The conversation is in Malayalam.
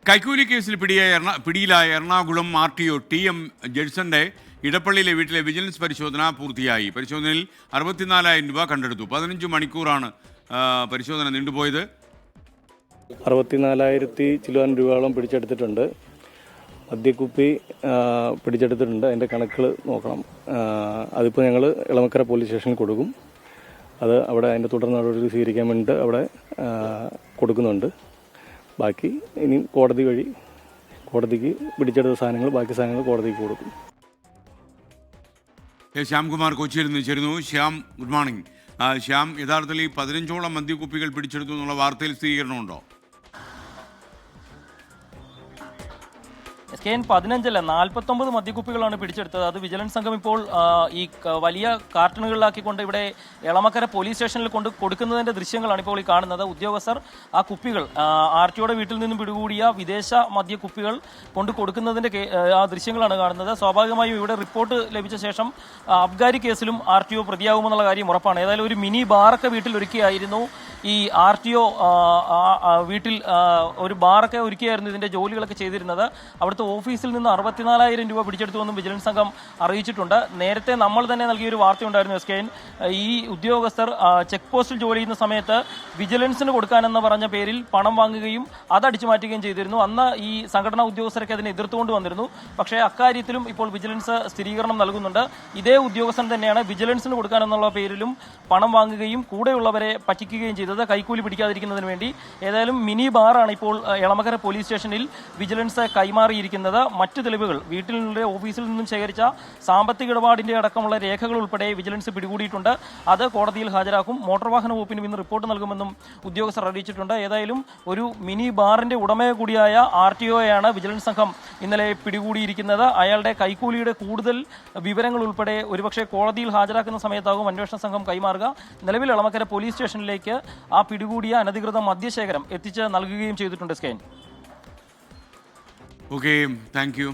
കൈക്കൂലി കേസിൽ പിടിയിലായ എറണാകുളം RTO TM ജെഡ്സന്റെ ഇടപ്പള്ളിയിലെ വീട്ടിലെ വിജിലൻസ് പരിശോധന പൂർത്തിയായി. പരിശോധനയിൽ 64,000 രൂപ കണ്ടെടുത്തു. 15 മണിക്കൂറാണ് പരിശോധന നീണ്ടുപോയത്. 64,000 ചില്ലുവാൻ രൂപയോളം പിടിച്ചെടുത്തിട്ടുണ്ട്. മദ്യക്കുപ്പി പിടിച്ചെടുത്തിട്ടുണ്ട്. അതിൻ്റെ കണക്കുകൾ നോക്കണം. അതിപ്പോൾ ഞങ്ങൾ എളമക്കര പോലീസ് സ്റ്റേഷനിൽ കൊടുക്കും. അത് അവിടെ അതിൻ്റെ തുടർ നടപടി സ്വീകരിക്കാൻ വേണ്ടിയിട്ട് അവിടെ കൊടുക്കുന്നുണ്ട്. ബാക്കി ഇനി കോടതിക്ക് പിടിച്ചെടുത്ത സാധനങ്ങൾ ബാക്കി സാധനങ്ങൾ കോടതിക്ക് കൊടുക്കും. ശ്യാംകുമാർ കൊച്ചിയിൽ നിന്ന് ചേരുന്നു. Shyam, good morning. ശ്യാം, യഥാർത്ഥത്തിൽ ഈ 15ഓളം മദ്യക്കുപ്പികൾ പിടിച്ചെടുത്തു എന്നുള്ള വാർത്തയിൽ സ്ഥിരീകരണമുണ്ടോ? SKN 15 അല്ല 49 മദ്യക്കുപ്പികളാണ് പിടിച്ചെടുത്തത്. അത് വിജിലൻസ് സംഘം ഇപ്പോൾ ഈ വലിയ കാർട്ടണുകളിലാക്കിക്കൊണ്ട് ഇവിടെ എളമക്കര പോലീസ് സ്റ്റേഷനിൽ കൊടുക്കുന്നതിൻ്റെ ദൃശ്യങ്ങളാണ് ഇപ്പോൾ ഈ കാണുന്നത്. ഉദ്യോഗസ്ഥർ ആ കുപ്പികൾ RTOയുടെ വീട്ടിൽ നിന്നും പിടികൂടിയ വിദേശ മദ്യക്കുപ്പികൾ കൊടുക്കുന്നതിൻ്റെ ആ ദൃശ്യങ്ങളാണ് കാണുന്നത്. സ്വാഭാവികമായും ഇവിടെ റിപ്പോർട്ട് ലഭിച്ച ശേഷം അബ്കാരി കേസിലും RTO പ്രതിയാകുമെന്നുള്ള കാര്യം ഉറപ്പാണ്. ഏതായാലും ഒരു മിനി ബാറൊക്കെ വീട്ടിൽ ഒരുക്കിയായിരുന്നു ഈ RTO വീട്ടിൽ ഒരു ബാറൊക്കെ ഒരുക്കിയായിരുന്നു ഇതിൻ്റെ ജോലികളൊക്കെ ചെയ്തിരുന്നത്. അവിടുത്തെ ഓഫീസിൽ നിന്ന് 64,000 രൂപ പിടിച്ചെടുത്തുവെന്നും വിജിലൻസ് സംഘം അറിയിച്ചിട്ടുണ്ട്. നേരത്തെ നമ്മൾ തന്നെ നൽകിയൊരു വാർത്തയുണ്ടായിരുന്നു SKN. ഈ ഉദ്യോഗസ്ഥർ ചെക്ക് പോസ്റ്റിൽ ജോലി ചെയ്യുന്ന സമയത്ത് വിജിലൻസിന് കൊടുക്കാനെന്ന് പറഞ്ഞ പേരിൽ പണം വാങ്ങുകയും അതടിച്ചു മാറ്റുകയും ചെയ്തിരുന്നു. അന്ന് ഈ സംഘടനാ ഉദ്യോഗസ്ഥരൊക്കെ അതിനെ എതിർത്തുകൊണ്ട് വന്നിരുന്നു. പക്ഷേ അക്കാര്യത്തിലും ഇപ്പോൾ വിജിലൻസ് സ്ഥിരീകരണം നൽകുന്നുണ്ട്. ഇതേ ഉദ്യോഗസ്ഥൻ തന്നെയാണ് വിജിലൻസിന് കൊടുക്കാനെന്നുള്ള പേരിലും പണം വാങ്ങുകയും കൂടെയുള്ളവരെ പറ്റിക്കുകയും ചെയ്തത് കൈക്കൂലി പിടിക്കാതിരിക്കുന്നതിന് വേണ്ടി. ഏതായാലും മിനി ബാറാണ് ഇപ്പോൾ എളമക്കര പോലീസ് സ്റ്റേഷനിൽ വിജിലൻസ് കൈമാറിയിരിക്കുന്നത്. മറ്റ് തെളിവുകൾ വീട്ടിൽ നിന്നുള്ള ഓഫീസിൽ നിന്നും ശേഖരിച്ച സാമ്പത്തിക ഇടപാടിന്റെ അടക്കമുള്ള രേഖകൾ ഉൾപ്പെടെ വിജിലൻസ് പിടികൂടിയിട്ടുണ്ട്. അത് കോടതിയിൽ ഹാജരാക്കും. മോട്ടോർ വാഹന വകുപ്പിനും ഇന്ന് റിപ്പോർട്ട് നൽകുമെന്നും ഉദ്യോഗസ്ഥർ അറിയിച്ചിട്ടുണ്ട്. ഏതായാലും ഒരു മിനി ബാറിന്റെ ഉടമയെ കൂടിയായ RTOയാണ് വിജിലൻസ് സംഘം ഇന്നലെ പിടികൂടിയിരിക്കുന്നത്. അയാളുടെ കൈക്കൂലിയുടെ കൂടുതൽ വിവരങ്ങൾ ഉൾപ്പെടെ ഒരുപക്ഷെ കോടതിയിൽ ഹാജരാക്കുന്ന സമയത്താകും അന്വേഷണ സംഘം കൈമാറുക. നിലവിൽ എളമക്കര പോലീസ് സ്റ്റേഷനിലേക്ക് ആ പിടികൂടിയ അനധികൃത മദ്യശേഖരം എത്തിച്ച് നൽകുകയും ചെയ്തിട്ടുണ്ട്. SKN. Okay, thank you.